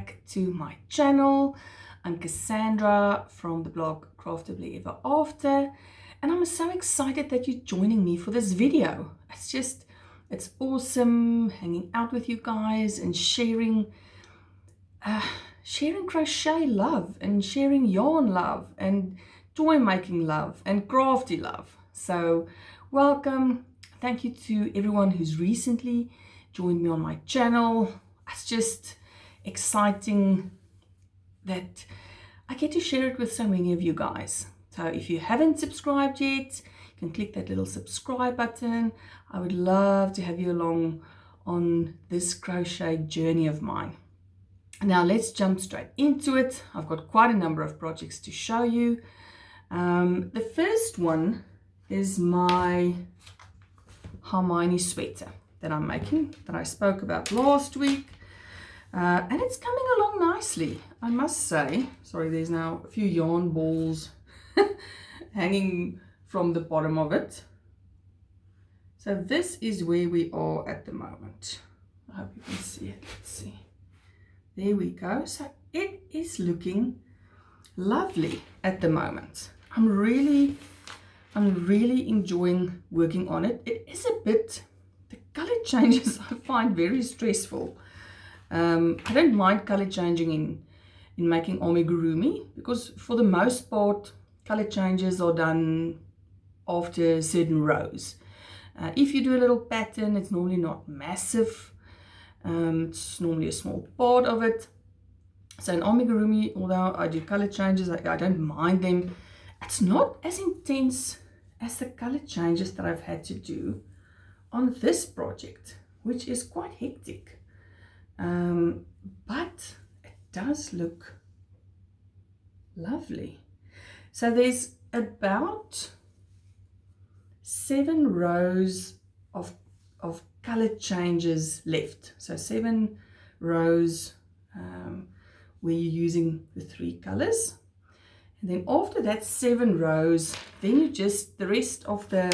back to my channel. I'm Cassandra from the blog Craftably Ever After, and I'm so excited that you're joining me for this video. It's awesome hanging out with you guys and sharing crochet love and sharing yarn love and toy making love and crafty love. So welcome. Thank you to everyone who's recently joined me on my channel. It's just exciting that I get to share it with so many of you guys. So if you haven't subscribed yet, you can click that little subscribe button. I would love to have you along on this crochet journey of mine. Now let's jump straight into it. I've got quite a number of projects to show you. The first one is my Hermoine sweater that I'm making, that I spoke about last week. And it's coming along nicely, I must say. Sorry, there's now a few yarn balls hanging from the bottom of it. So this is where we are at the moment. I hope you can see it. Let's see. There we go. So it is looking lovely at the moment. I'm really enjoying working on it. It is a bit, the color changes I find very stressful. I don't mind color changing in making amigurumi, because for the most part color changes are done after certain rows. If you do a little pattern, it's normally not massive. It's normally a small part of it. So in amigurumi, although I do color changes, I don't mind them. It's not as intense as the color changes that I've had to do on this project, which is quite hectic. But it does look lovely. So there's about 7 rows of color changes left. So 7 rows where you're using the 3 colors. And then after that 7 rows, then you just, the rest of the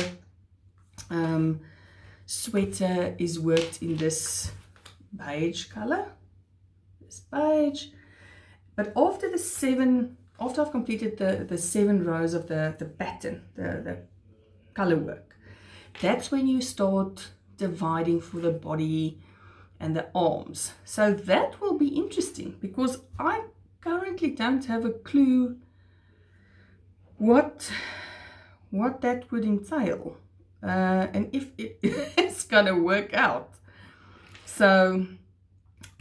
sweater is worked in this beige color, this beige. But after I've completed the 7 rows of the pattern, the color work, that's when you start dividing for the body and the arms. So that will be interesting, because I currently don't have a clue what that would entail, and if it is gonna work out. So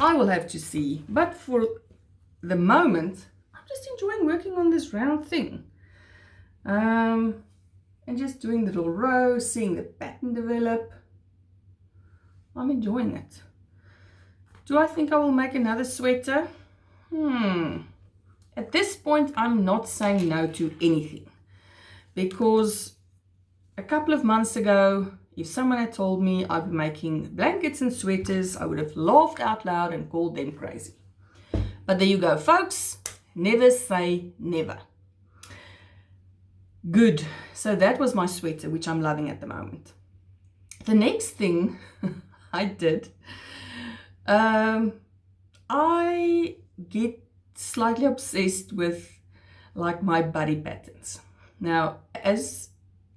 I will have to see. But for the moment, I'm just enjoying working on this round thing, and just doing the little rows, seeing the pattern develop. I'm enjoying it. Do I think I will make another sweater? At this point, I'm not saying no to anything, because a couple of months ago, if someone had told me I'd be making blankets and sweaters, I would have laughed out loud and called them crazy. But there you go, folks. Never say never. Good. So that was my sweater, which I'm loving at the moment. The next thing I did, I get slightly obsessed with like my buddy patterns. Now, as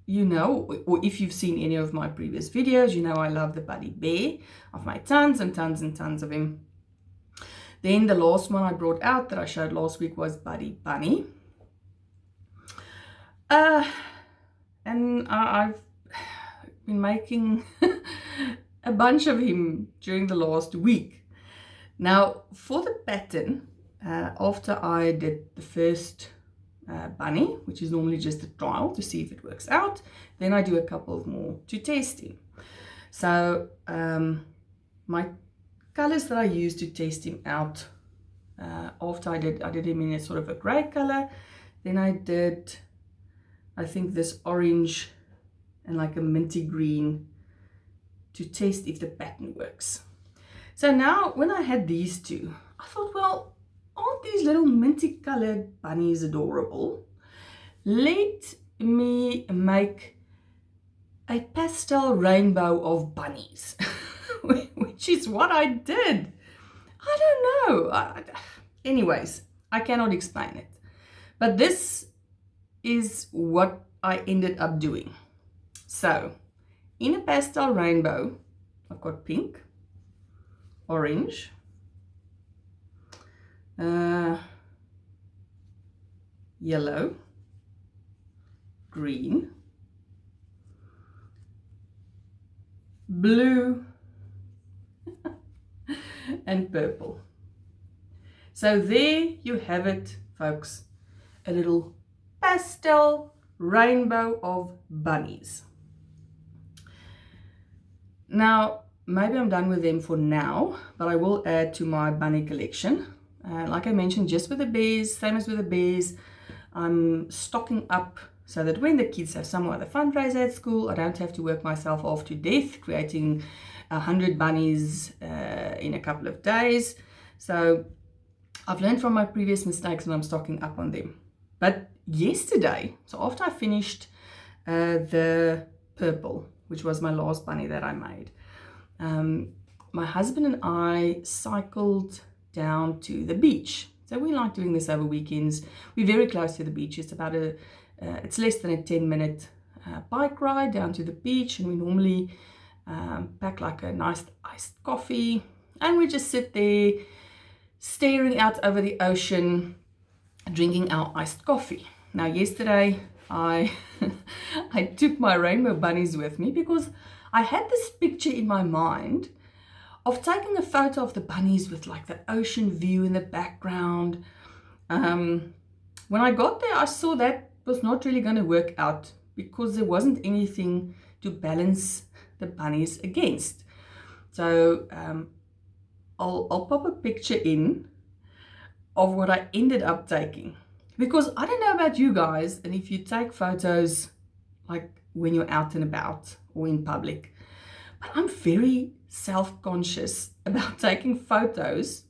you know, or if you've seen any of my previous videos, you know I love the buddy bear. I've made tons and tons and tons of him. Then the last one I brought out that I showed last week was buddy bunny. And I've been making a bunch of him during the last week. Now for the pattern, after I did the first bunny, which is normally just a trial to see if it works out, then I do a couple more to test him. So my colors that I used to test him out, after I did him in a sort of a gray color, then I did, I think, this orange and like a minty green to test if the pattern works. So now when I had these two, I thought, well, aren't these little minty colored bunnies adorable? Let me make a pastel rainbow of bunnies, which is what I did. I don't know. Anyways, I cannot explain it. But this is what I ended up doing. So, in a pastel rainbow, I've got pink, orange, yellow, green, blue, and purple. So there you have it, folks. A little pastel rainbow of bunnies. Now, maybe I'm done with them for now, but I will add to my bunny collection. Like I mentioned, just with the bears, same as with the bears, I'm stocking up so that when the kids have some other fundraiser at school, I don't have to work myself off to death creating 100 bunnies in a couple of days. So I've learned from my previous mistakes and I'm stocking up on them. But yesterday, so after I finished the purple, which was my last bunny that I made, my husband and I cycled down to the beach. So we like doing this over weekends. We're very close to the beach. It's about it's less than a 10-minute bike ride down to the beach, and we normally pack like a nice iced coffee, and we just sit there staring out over the ocean, drinking our iced coffee. Now, yesterday I I took my rainbow bunnies with me because I had this picture in my mind of taking a photo of the bunnies with like the ocean view in the background. When I got there, I saw that was not really going to work out because there wasn't anything to balance the bunnies against. So I'll pop a picture in of what I ended up taking, because I don't know about you guys, and if you take photos like when you're out and about or in public, but I'm very self-conscious about taking photos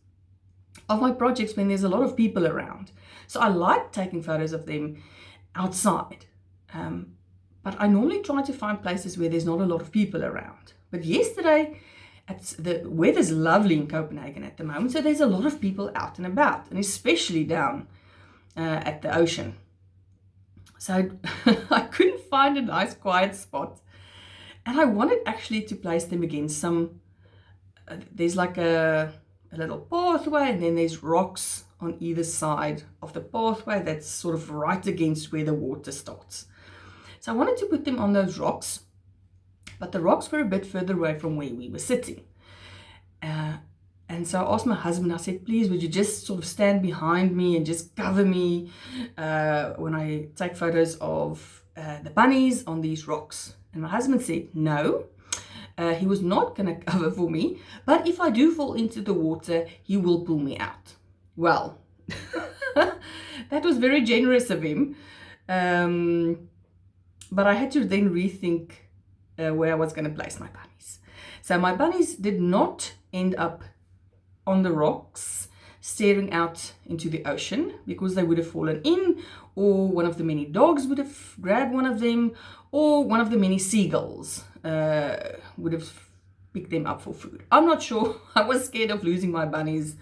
of my projects when there's a lot of people around. So I like taking photos of them outside, but I normally try to find places where there's not a lot of people around. But yesterday, the weather's lovely in Copenhagen at the moment, so there's a lot of people out and about, and especially down at the ocean. So I couldn't find a nice quiet spot, and I wanted actually to place them against some, there's like a little pathway, and then there's rocks on either side of the pathway that's sort of right against where the water starts. So I wanted to put them on those rocks, but the rocks were a bit further away from where we were sitting. And so I asked my husband, I said, please, would you just sort of stand behind me and just cover me when I take photos of the bunnies on these rocks? And my husband said, no, he was not going to cover for me, but if I do fall into the water, he will pull me out. Well, that was very generous of him. But I had to then rethink where I was going to place my bunnies. So my bunnies did not end up on the rocks staring out into the ocean, because they would have fallen in, or one of the many dogs would have grabbed one of them, or one of the many seagulls would have picked them up for food. I'm not sure. I was scared of losing my bunnies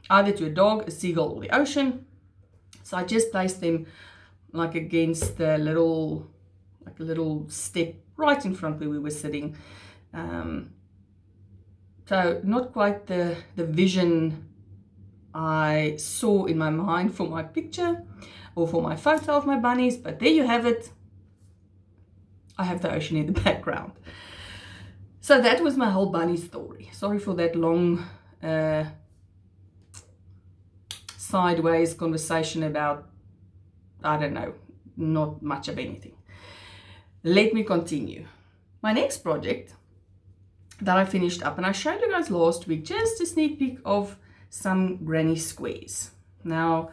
either to a dog, a seagull, or the ocean. So I just placed them like against the little step right in front where we were sitting. So not quite the vision I saw in my mind for my picture or for my photo of my bunnies, but there you have it. I have the ocean in the background. So that was my whole bunny story. Sorry for that long sideways conversation about, I don't know, not much of anything. Let me continue. My next project that I finished up, and I showed you guys last week just a sneak peek of some granny squares. Now,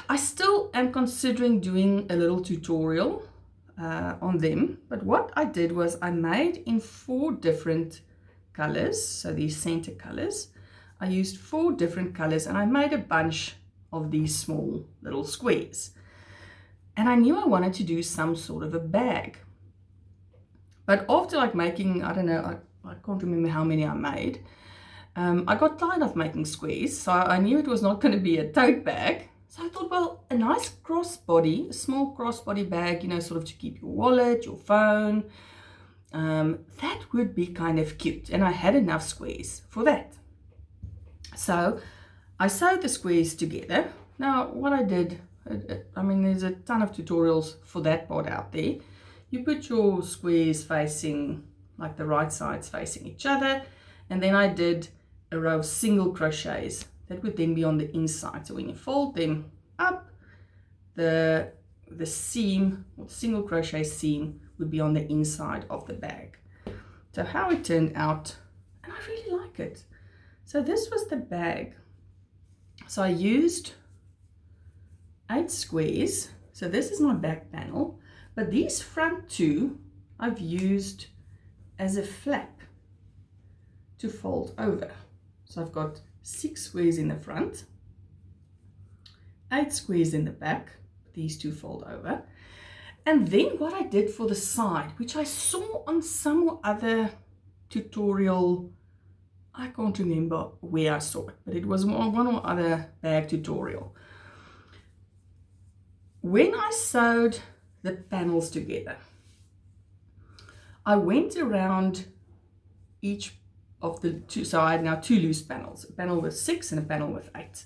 I still am considering doing a little tutorial on them, but what I did was I made in 4 different colors, so these center colors. I used 4 different colors, and I made a bunch of these small little squares. And I knew I wanted to do some sort of a bag. But after like making, I don't know, I can't remember how many I made, I got tired of making squares, so I knew it was not going to be a tote bag. So I thought, well, a nice crossbody, a small crossbody bag, you know, sort of to keep your wallet, your phone, that would be kind of cute. And I had enough squares for that. So I sewed the squares together. Now, what I did, I mean, there's a ton of tutorials for that part out there. You put your squares facing, like the right sides facing each other, and then I did a row of single crochets that would then be on the inside. So when you fold them up, the seam, or single crochet seam, would be on the inside of the bag. So how it turned out, and I really like it. So this was the bag. So I used 8 squares. So this is my back panel, but these front two I've used as a flap to fold over. So I've got 6 squares in the front, 8 squares in the back. These two fold over. And then what I did for the side, which I saw on some other tutorial, I can't remember where I saw it, but it was one or other bag tutorial. When I sewed the panels together, I went around each of the two, so I had now 2 loose panels, a panel with 6 and a panel with 8.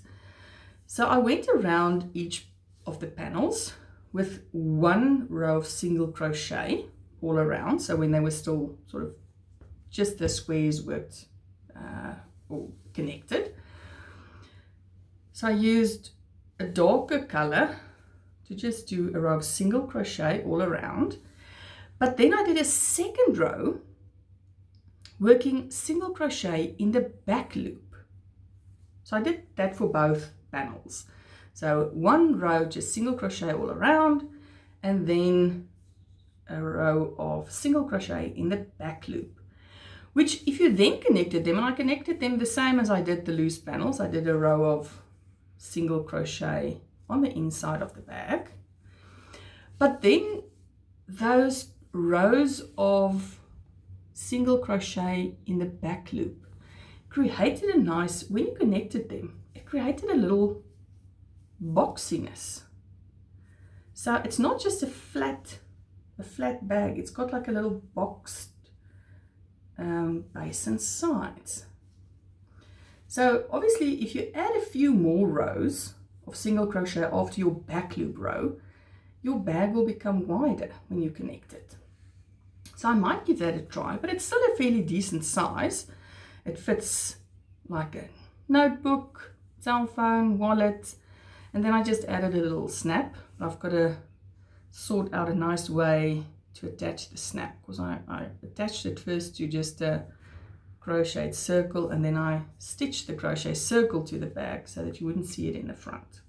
So I went around each of the panels with 1 row of single crochet all around. So when they were still sort of just the squares worked or connected. So I used a darker color to just do a row of single crochet all around. But then I did a second row working single crochet in the back loop. So I did that for both panels. So 1 row just single crochet all around, and then a row of single crochet in the back loop, which if you then connected them, and I connected them the same as I did the loose panels, I did a row of single crochet on the inside of the bag, but then those rows of single crochet in the back loop created a nice, when you connected them, it created a little boxiness. So it's not just a flat bag, it's got like a little boxed base and sides. So obviously if you add a few more rows of single crochet after your back loop row, your bag will become wider when you connect it. So I might give that a try, but it's still a fairly decent size. It fits like a notebook, cell phone, wallet, and then I just added a little snap. I've got to sort out a nice way to attach the snap, because I attached it first to just a crocheted circle, and then I stitched the crochet circle to the bag so that you wouldn't see it in the front.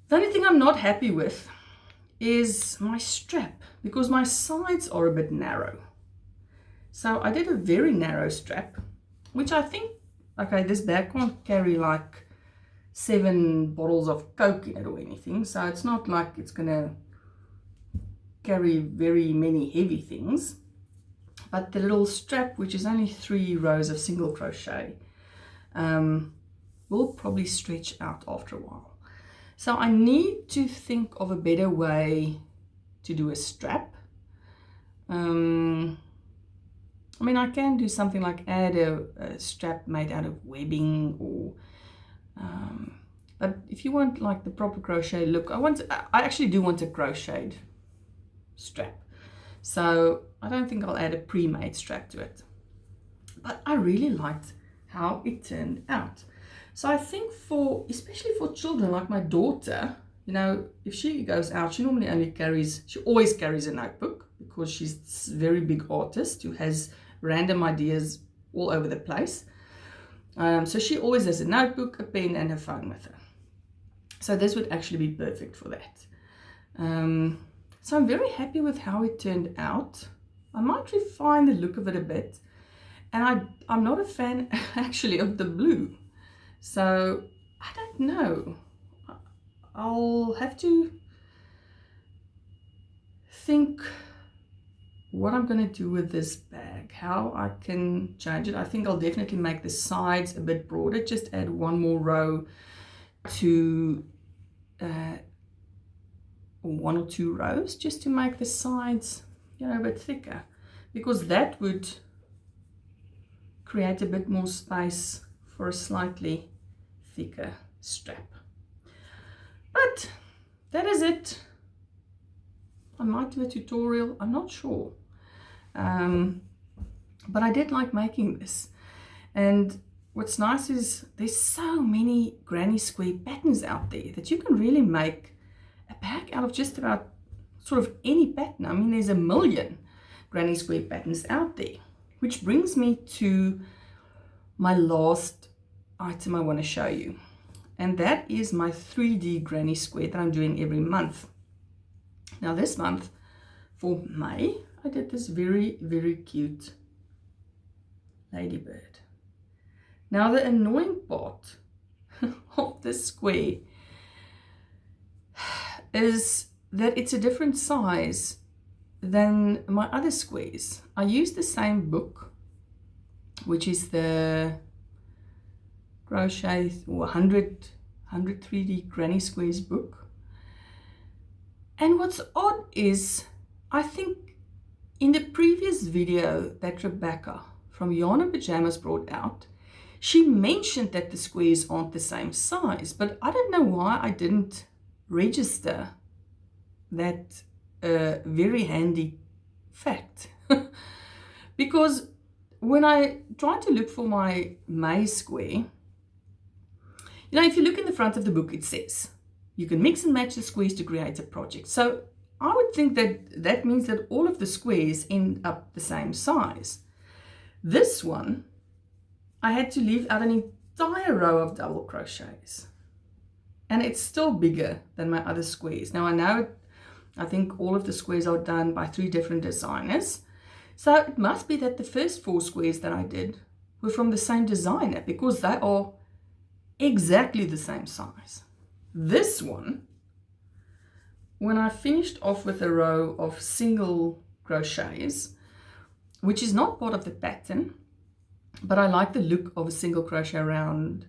The only thing I'm not happy with is my strap, because my sides are a bit narrow. So I did a very narrow strap, which I think, okay, this bag can't carry like 7 bottles of Coke in it or anything, so it's not like it's gonna carry very many heavy things. But the little strap, which is only 3 rows of single crochet, will probably stretch out after a while. So I need to think of a better way to do a strap. I mean, I can do something like add a strap made out of webbing, or but if you want like the proper crochet look, I actually do want a crocheted strap. So I don't think I'll add a pre-made strap to it. But I really liked how it turned out. So I think especially for children like my daughter, you know, if she goes out, she always carries a notebook, because she's a very big artist who has random ideas all over the place. So she always has a notebook, a pen, and her phone with her. So this would actually be perfect for that. So I'm very happy with how it turned out. I might refine the look of it a bit. And I'm not a fan actually of the blue. So I don't know. I'll have to think what I'm going to do with this bag, how I can change it. I think I'll definitely make the sides a bit broader, just add one more row to one or two rows, just to make the sides, you know, a bit thicker, because that would create a bit more space for a slightly thicker strap. But that is it. I might do a tutorial, I'm not sure. But I did like making this. And what's nice is there's so many granny square patterns out there that you can really make a bag out of just about sort of any pattern. I mean, there's a million granny square patterns out there, which brings me to my last item I want to show you. And that is my 3D granny square that I'm doing every month. Now this month, for May, I did this very, very cute ladybird. Now the annoying part of this square is that it's a different size than my other squares. I used the same book, which is the Crochet or 100 3D Granny Squares book. And what's odd is, I think in the previous video that Rebecca from Yarn and Pajamas brought out, she mentioned that the squares aren't the same size, but I don't know why I didn't register that very handy fact. Because when I tried to look for my May square, you know, if you look in the front of the book, it says you can mix and match the squares to create a project. So I would think that that means that all of the squares end up the same size. This one, I had to leave out an entire row of double crochets, and it's still bigger than my other squares. Now I know, I think all of the squares are done by 3 different designers. So it must be that the first 4 squares that I did were from the same designer, because they are exactly the same size. This one, when I finished off with a row of single crochets, which is not part of the pattern, but I like the look of a single crochet around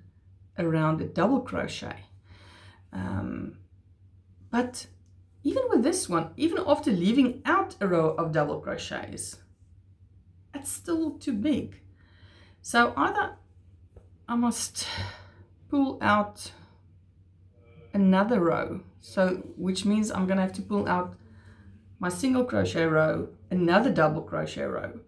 a double crochet. But even with this one, even after leaving out a row of double crochets, it's still too big. So either I must pull out another row, so which means I'm going to have to pull out my single crochet row, another double crochet row,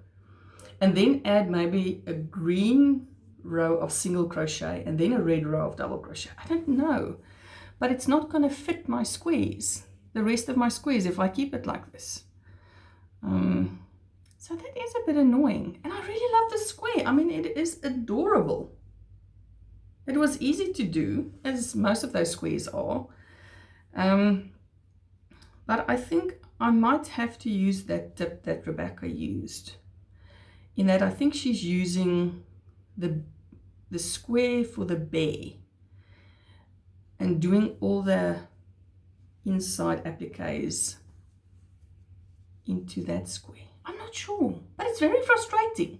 and then add maybe a green row of single crochet and then a red row of double crochet. I don't know, but it's not going to fit my squares, the rest of my squares, if I keep it like this. So that is a bit annoying, and I really love the square. I mean, it is adorable. It was easy to do, as most of those squares are, but I think I might have to use that tip that Rebecca used, in that I think she's using the square for the bear and doing all the inside appliques into that square. I'm not sure, but it's very frustrating.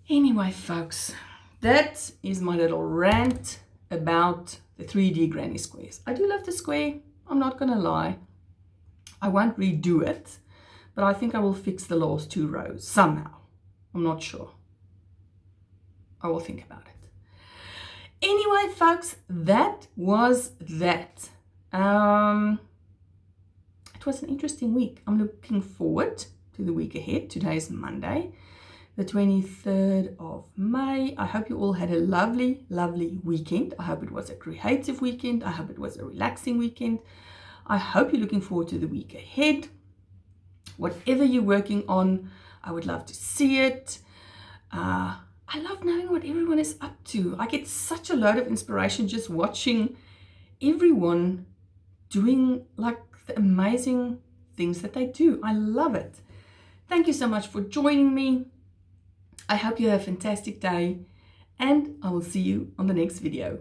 Anyway, folks, that is my little rant about the 3D granny squares. I do love the square, I'm not gonna lie. I won't redo it, but I think I will fix the last 2 rows somehow. I'm not sure. I will think about it. Anyway, folks, that was that. It was an interesting week. I'm looking forward to the week ahead. Today is Monday, the 23rd of May. I hope you all had a lovely, lovely weekend. I hope it was a creative weekend. I hope it was a relaxing weekend. I hope you're looking forward to the week ahead. Whatever you're working on, I would love to see it. I love knowing what everyone is up to. I get such a load of inspiration just watching everyone doing like the amazing things that they do. I love it. Thank you so much for joining me. I hope you have a fantastic day, and I will see you on the next video.